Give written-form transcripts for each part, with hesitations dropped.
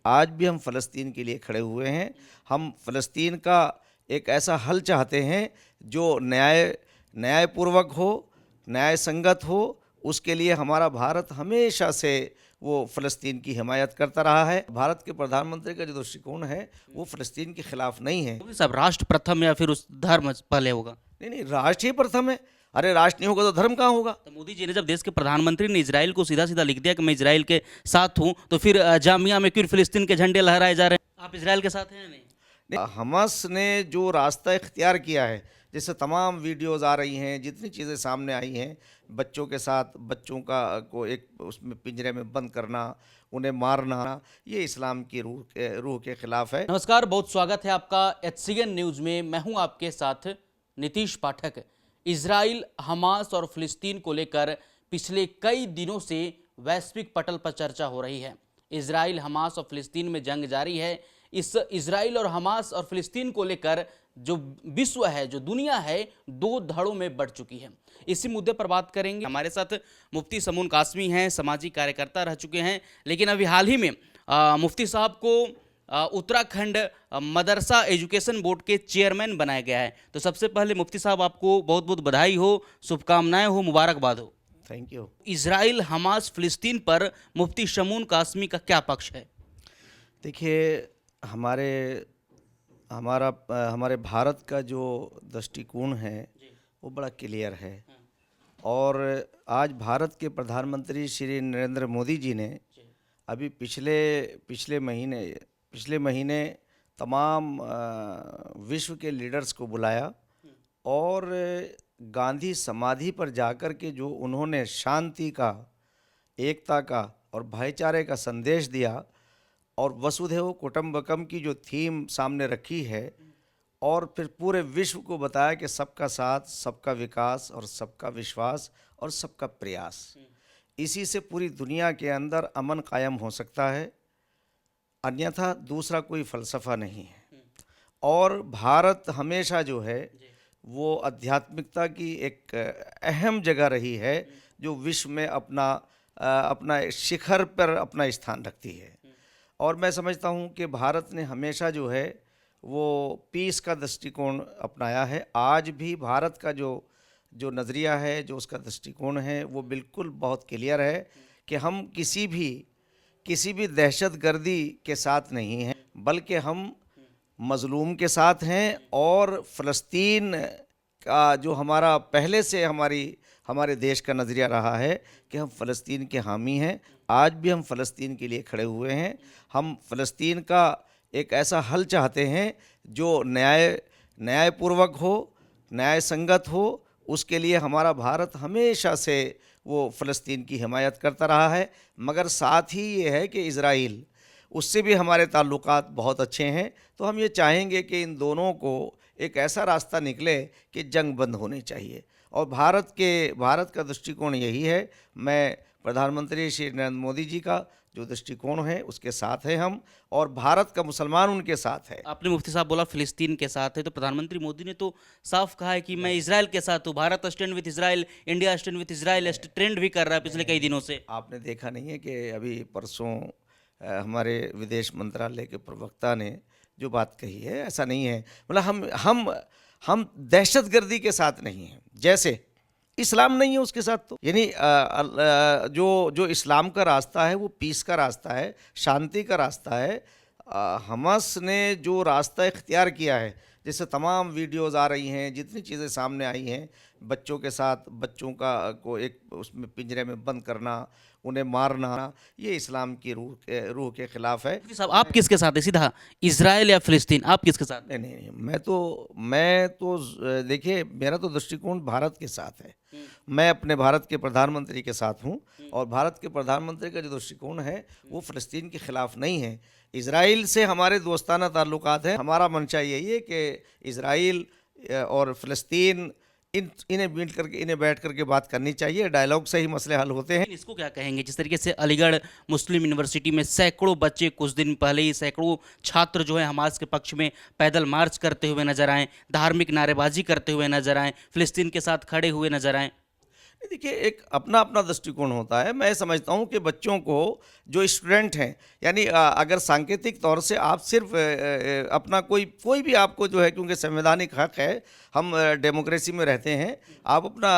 आज भी हम फ़लस्तीन के लिए खड़े हुए हैं। हम फ़लस्तीन का एक ऐसा हल चाहते हैं जो न्यायपूर्वक हो, न्याय संगत हो। उसके लिए हमारा भारत हमेशा से वो फ़लस्तीन की हिमायत करता रहा है। भारत के प्रधानमंत्री का जो दृष्टिकोण है वो फ़लस्तीन के खिलाफ नहीं है। मोदी साहब, राष्ट्र प्रथम या फिर उस धर्म पहले होगा? नहीं नहीं, राष्ट्र ही प्रथम है। अरे राष्ट्र नहीं होगा तो धर्म कहाँ होगा? तो मोदी जी ने, जब देश के प्रधानमंत्री ने इजराइल को सीधा सीधा लिख दिया कि मैं इजराइल के साथ हूं, तो फिर जामिया में क्यों फिलिस्तीन के झंडे लहराए जा रहे हैं? आप इजराइल के साथ हैं या नहीं? हमास ने जो रास्ता इख्तियार किया है, जैसे तमाम वीडियोज़ आ रही हैं, जितनी चीज़ें सामने आई हैं, बच्चों के साथ बच्चों का को एक उसमें पिंजरे में बंद करना, उन्हें मारना, ये इस्लाम की रूह के ख़िलाफ़ है। नमस्कार, बहुत स्वागत है आपका HCN न्यूज़ में। मैं हूं आपके साथ नीतीश पाठक। इजराइल, हमास और फिलिस्तीन को लेकर पिछले कई दिनों से वैश्विक पटल पर चर्चा हो रही है। इजराइल, हमास और फिलिस्तीन में जंग जारी है। इस इजराइल और हमास और फिलिस्तीन को लेकर जो विश्व है, जो दुनिया है, दो धड़ों में बढ़ चुकी है। इसी मुद्दे पर बात करेंगे। हमारे साथ मुफ्ती समून कासमी हैं, सामाजिक कार्यकर्ता रह चुके हैं, लेकिन अभी हाल ही में मुफ्ती साहब को उत्तराखंड मदरसा एजुकेशन बोर्ड के चेयरमैन बनाया गया है। तो सबसे पहले मुफ्ती साहब, आपको बहुत बहुत बधाई हो, शुभकामनाएं हो, मुबारकबाद हो। Thank you. इजराइल, हमास, फिलिस्तीन पर मुफ्ती समून कासमी का क्या पक्ष है? देखिए, हमारे भारत का जो दृष्टिकोण है वो बड़ा क्लियर है। और आज भारत के प्रधानमंत्री श्री नरेंद्र मोदी जी ने अभी पिछले महीने तमाम विश्व के लीडर्स को बुलाया और गांधी समाधि पर जाकर के जो उन्होंने शांति का, एकता का और भाईचारे का संदेश दिया और वसुधैव कुटुंबकम की जो थीम सामने रखी है, और फिर पूरे विश्व को बताया कि सबका साथ, सबका विकास और सबका विश्वास और सबका प्रयास, इसी से पूरी दुनिया के अंदर अमन कायम हो सकता है, अन्यथा दूसरा कोई फ़लसफ़ा नहीं है। और भारत हमेशा जो है वो आध्यात्मिकता की एक अहम जगह रही है, जो विश्व में अपना शिखर पर अपना स्थान रखती है। और मैं समझता हूँ कि भारत ने हमेशा जो है वो पीस का दृष्टिकोण अपनाया है। आज भी भारत का जो नज़रिया है, जो उसका दृष्टिकोण है, वो बिल्कुल बहुत क्लियर है कि हम किसी भी दहशतगर्दी के साथ नहीं हैं, बल्कि हम मज़लूम के साथ हैं। और फ़लस्तीन का जो हमारा पहले से हमारे देश का नज़रिया रहा है कि हम फ़लस्तीन के हामी हैं। आज भी हम फ़लस्तीन के लिए खड़े हुए हैं। हम फ़लस्तीन का एक ऐसा हल चाहते हैं जो न्यायपूर्वक हो, न्याय संगत हो। उसके लिए हमारा भारत हमेशा से वो फ़लस्तीन की हिमायत करता रहा है। मगर साथ ही ये है कि इज़राइल, उससे भी हमारे ताल्लुकात बहुत अच्छे हैं। तो हम ये चाहेंगे कि इन दोनों को एक ऐसा रास्ता निकले कि जंग बंद होनी चाहिए। और भारत का दृष्टिकोण यही है। मैं प्रधानमंत्री श्री नरेंद्र मोदी जी का जो दृष्टिकोण है उसके साथ हैं हम, और भारत का मुसलमान उनके साथ है। आपने मुफ्ती साहब बोला फिलिस्तीन के साथ है, तो प्रधानमंत्री मोदी ने तो साफ कहा है कि मैं इजराइल के साथ हूँ। Bharat stand with Israel, India stand with Israel trend भी कर रहा है पिछले कई दिनों से। आपने देखा नहीं है कि अभी परसों हमारे विदेश मंत्रालय के प्रवक्ता ने जो बात कही है, ऐसा नहीं है। मतलब हम दहशतगर्दी के साथ नहीं हैं, जैसे इस्लाम नहीं है उसके साथ। तो यानी जो इस्लाम का रास्ता है वो पीस का रास्ता है, शांति का रास्ता है। हमास ने जो रास्ता इख्तियार किया है, जैसे तमाम वीडियोज़ आ रही हैं, जितनी चीज़ें सामने आई हैं, बच्चों के साथ बच्चों को एक उसमें पिंजरे में बंद करना, उन्हें मारना, ये इस्लाम की रूह के ख़िलाफ़ है। मुफ्ती साहब, आप किसके साथ है? सीधा इजराइल या फिलिस्तीन, आप किसके साथ? नहीं नहीं नहीं, मैं तो देखिए, मेरा तो दृष्टिकोण भारत के साथ है। मैं अपने भारत के प्रधानमंत्री के साथ हूँ, और भारत के प्रधानमंत्री का जो दृष्टिकोण है वो फ़लस्तीन के ख़िलाफ़ नहीं है। इजराइल से हमारे दोस्ताना ताल्लुकात हैं। हमारा मंशा यही है कि इजराइल और फ़लस्तीन इन्हें बैठ करके बात करनी चाहिए। डायलॉग से ही मसले हल होते हैं। इसको क्या कहेंगे? जिस तरीके से अलीगढ़ मुस्लिम यूनिवर्सिटी में सैकड़ों बच्चे, कुछ दिन पहले ही सैकड़ों छात्र जो है हमास के पक्ष में पैदल मार्च करते हुए नजर आए, धार्मिक नारेबाजी करते हुए नजर आए, फिलिस्तीन के साथ खड़े हुए नजर आए। देखिए, एक अपना अपना दृष्टिकोण होता है। मैं समझता हूँ कि बच्चों को, जो स्टूडेंट हैं, यानी अगर सांकेतिक तौर से आप सिर्फ अपना कोई भी आपको जो है, क्योंकि संवैधानिक हक है, हम डेमोक्रेसी में रहते हैं, आप अपना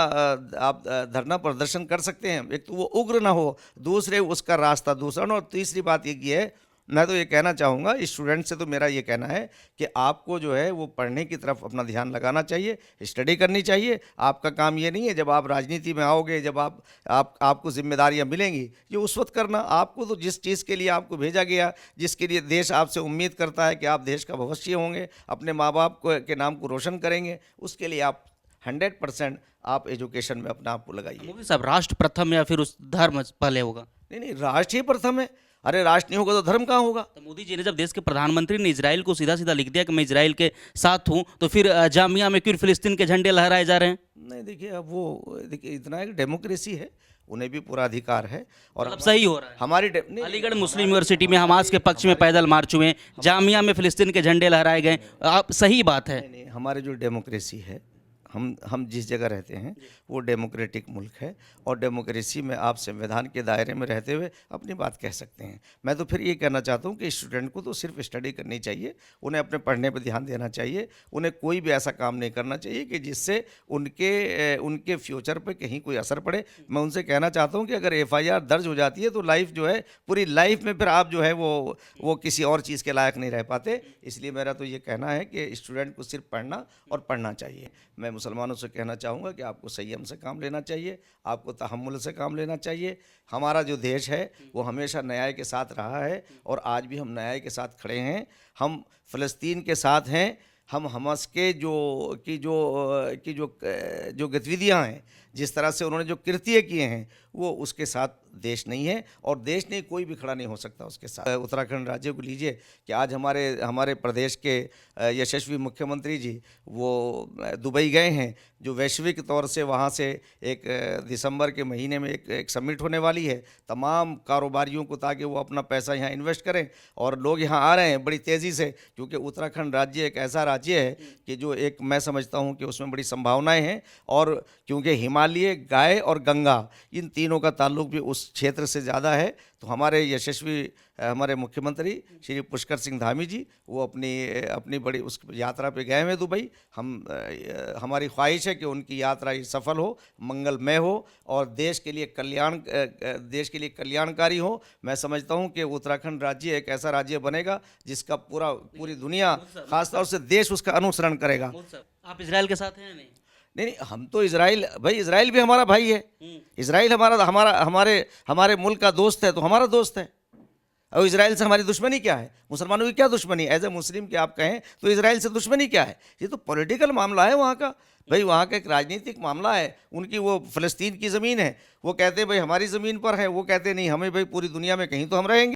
आप धरना प्रदर्शन कर सकते हैं। एक तो वो उग्र ना हो, दूसरे उसका रास्ता दूसरा ना, और तीसरी बात ये है, मैं तो ये कहना चाहूँगा स्टूडेंट से, तो मेरा ये कहना है कि आपको जो है वो पढ़ने की तरफ अपना ध्यान लगाना चाहिए, स्टडी करनी चाहिए। आपका काम ये नहीं है जब आप राजनीति में आओगे, जब आपको जिम्मेदारियां मिलेंगी, ये उस वक्त करना। आपको तो जिस चीज़ के लिए आपको भेजा गया, जिसके लिए देश आपसे उम्मीद करता है कि आप देश का भविष्य होंगे, अपने माँ बाप के नाम को रोशन करेंगे, उसके लिए आप 100% आप एजुकेशन में अपना आप को लगाइए। मोदी साहब, राष्ट्र प्रथम या फिर उस धर्म पहले होगा? नहीं, राष्ट्र ही प्रथम है। अरे राष्ट्र नहीं होगा तो धर्म कहाँ होगा? तो मोदी जी ने, जब देश के प्रधानमंत्री ने इजराइल को सीधा सीधा लिख दिया कि मैं इजराइल के साथ हूं, तो फिर जामिया में क्यों फिलिस्तीन के झंडे लहराए जा रहे हैं? नहीं, देखिए, अब वो देखिए, इतना एक डेमोक्रेसी है, उन्हें भी पूरा अधिकार है। और मतलब सही हो रहा है? हमारी नहीं, अलीगढ़ मुस्लिम यूनिवर्सिटी में हमास के पक्ष में पैदल मार्च हुए, जामिया में फिलिस्तीन के झंडे लहराए गए, आप सही बात है? नहीं, हमारे जो डेमोक्रेसी है, हम जिस जगह रहते हैं वो डेमोक्रेटिक मुल्क है, और डेमोक्रेसी में आप संविधान के दायरे में रहते हुए अपनी बात कह सकते हैं। मैं तो फिर ये कहना चाहता हूँ कि स्टूडेंट को तो सिर्फ स्टडी करनी चाहिए, उन्हें अपने पढ़ने पर ध्यान देना चाहिए, उन्हें कोई भी ऐसा काम नहीं करना चाहिए कि जिससे उनके फ्यूचर पे कहीं कोई असर पड़े। मैं उनसे कहना चाहता हूँ कि अगर FIR दर्ज हो जाती है तो लाइफ जो है, पूरी लाइफ में फिर आप जो है वो किसी और चीज़ के लायक नहीं रह पाते। इसलिए मेरा तो ये कहना है कि स्टूडेंट को सिर्फ पढ़ना और पढ़ना चाहिए। मैं मुसलमानों से कहना चाहूँगा कि आपको संयम से काम लेना चाहिए, आपको तहम्मुल से काम लेना चाहिए। हमारा जो देश है वो हमेशा न्याय के साथ रहा है, और आज भी हम न्याय के साथ खड़े हैं। हम फ़लस्तीन के साथ हैं। हम हमास के जो गतिविधियाँ हैं, जिस तरह से उन्होंने जो कृत्य किए हैं, वो उसके साथ देश नहीं है, और देश नहीं, कोई भी खड़ा नहीं हो सकता उसके साथ। उत्तराखंड राज्य को लीजिए कि आज हमारे प्रदेश के यशस्वी मुख्यमंत्री जी वो दुबई गए हैं, जो वैश्विक तौर से वहाँ से एक दिसंबर के महीने में एक समिट होने वाली है तमाम कारोबारियों को, ताकि वो अपना पैसा यहाँ इन्वेस्ट करें, और लोग यहाँ आ रहे हैं बड़ी तेज़ी से, क्योंकि उत्तराखंड राज्य एक ऐसा राज्य है कि जो एक, मैं समझता हूँ कि उसमें बड़ी संभावनाएं हैं, और क्योंकि हिमालय, गाय और गंगा, इन तीनों का ताल्लुक भी उस क्षेत्र से ज़्यादा है। तो हमारे यशस्वी हमारे मुख्यमंत्री श्री पुष्कर सिंह धामी जी, वो अपनी बड़ी उस यात्रा पे गए हुए दुबई। हमारी ख्वाहिश है कि उनकी यात्रा सफल हो, मंगलमय हो, और देश के लिए कल्याणकारी हो। मैं समझता हूँ कि उत्तराखंड राज्य एक ऐसा राज्य बनेगा जिसका पूरी दुनिया, खासतौर से देश, उसका अनुसरण करेगा। आप इजराइल के साथ हैं या नहीं? नहीं, हम तो इजराइल भी हमारा भाई है। इजराइल हमारे मुल्क का दोस्त है, तो हमारा दोस्त है। और इजराइल से हमारी दुश्मनी क्या है? मुसलमानों की क्या दुश्मनी? एज ए मुस्लिम के आप कहें तो इजराइल से दुश्मनी क्या है? ये तो पॉलिटिकल मामला है वहाँ का। भाई वहाँ का एक राजनीतिक मामला है। उनकी वो फ़लस्तीन की ज़मीन है, वो कहते हैं भाई हमारी ज़मीन पर है, वो कहते नहीं, हमें भाई पूरी दुनिया में कहीं तो हम रहेंगे।